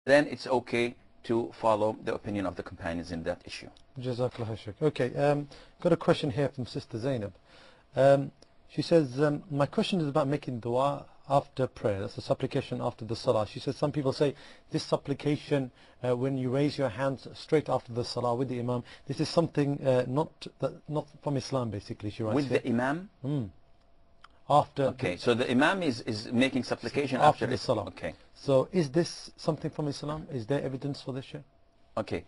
then it's okay to follow the opinion of the companions in that issue. Jazakallah Shaykh. Okay, got a question here from Sister Zainab. She says, my question is about making dua after prayer. That's a supplication after the salah. She says some people say this supplication when you raise your hands straight after the salah with the imam, this is something not from Islam, basically. She writes with the imam? After. Okay, so the imam is making supplication after the salah. Okay. So is this something from Islam? Is there evidence for this, Shaykh? Okay.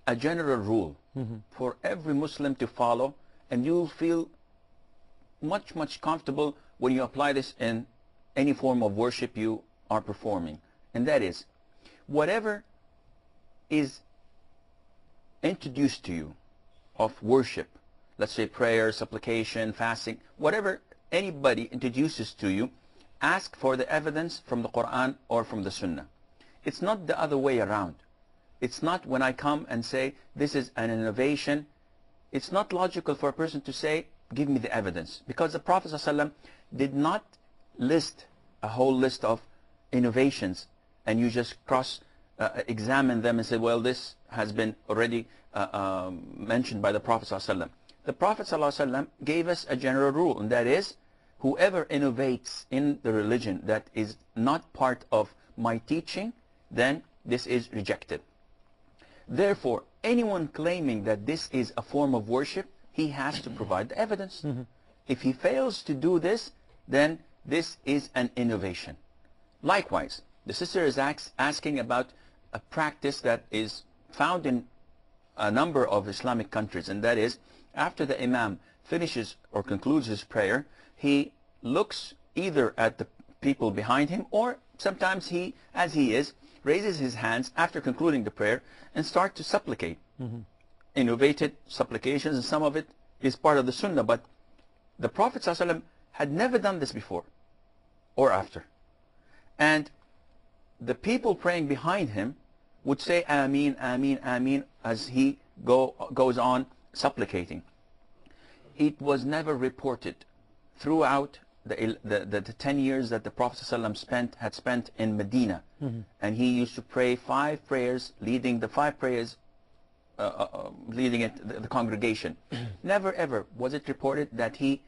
A general rule for every Muslim to follow, and you'll feel much comfortable when you apply this in any form of worship you are performing, and that is whatever is introduced to you of worship, let's say prayer, supplication, fasting, whatever anybody introduces to you, ask for the evidence from the Quran or from the Sunnah. It's not the other way around. It's not when I come and say this is an innovation. It's not logical for a person to say give me the evidence, because the Prophet ﷺ did not list a whole list of innovations and you just examine them and say, well, this has been already mentioned by the Prophet ﷺ. The Prophet ﷺ gave us a general rule, and that is whoever innovates in the religion that is not part of my teaching, then this is rejected. Therefore, anyone claiming that this is a form of worship, he has to provide the evidence. If he fails to do this, then this is an innovation. Likewise, the sister is asking about a practice that is found in a number of Islamic countries, and that is after the imam finishes or concludes his prayer, he looks either at the people behind him, or sometimes he, as he is, raises his hands after concluding the prayer and start to supplicate. Innovated supplications, and some of it is part of the Sunnah, but the Prophet ﷺ had never done this before or after. And the people praying behind him would say Amin, Amin, Amin as he goes on supplicating. It was never reported throughout the 10 years that the Prophet ﷺ had spent in Medina, and he used to pray 5 prayers, leading the 5 prayers, leading the congregation. Never ever was it reported that he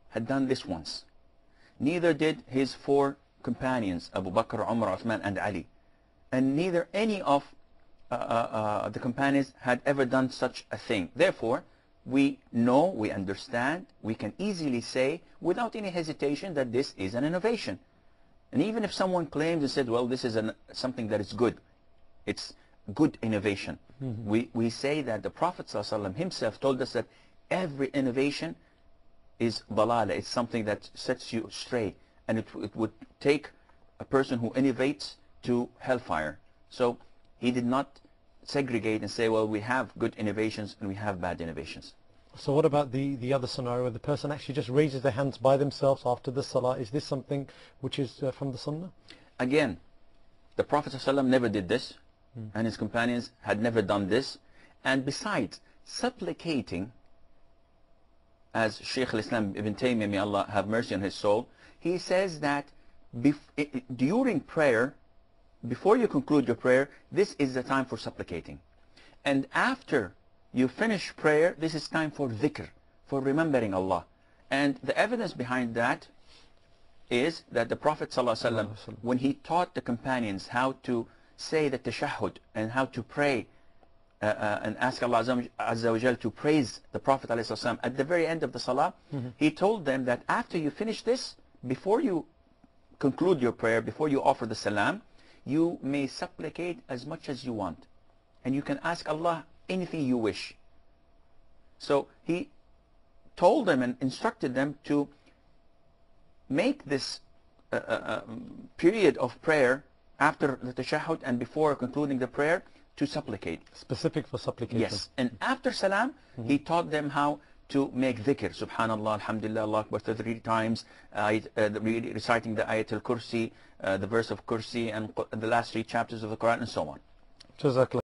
had done this once. Neither did his 4 companions, Abu Bakr, Umar, Uthman, and Ali, and neither any of the companions had ever done such a thing. Therefore, we know, we understand, we can easily say without any hesitation that this is an innovation. And even if someone claims and said, well, this is something that is good, it's good innovation, we say that the Prophet ﷺ himself told us that every innovation is dalala, it's something that sets you astray, and it would take a person who innovates to hellfire. So he did not segregate and say, well, we have good innovations and we have bad innovations. So what about the other scenario where the person actually just raises their hands by themselves after the salah? Is this something which is from the Sunnah? Again, the Prophet ﷺ never did this, and his companions had never done this. And besides, supplicating, as Shaykh al-Islam Ibn Taymiyyah, may Allah have mercy on his soul, he says that during prayer, before you conclude your prayer, this is the time for supplicating. And after you finish prayer, this is time for dhikr, for remembering Allah. And the evidence behind that is that the Prophet ﷺ, when he taught the companions how to say the tashahhud and how to pray and ask Allah Azza wa Jal to praise the Prophet ﷺ at the very end of the salah, he told them that after you finish this, before you conclude your prayer, before you offer the salam, you may supplicate as much as you want, and you can ask Allah anything you wish. So he told them and instructed them to make this period of prayer after the tashahhud and before concluding the prayer to supplicate. Specific for supplication. Yes. And after salam, he taught them how to make dhikr, subhanallah, alhamdulillah, Allah Akbar 33 times, reciting the ayat al-kursi, the verse of kursi, and the last 3 chapters of the Quran, and so on. Jazakallah.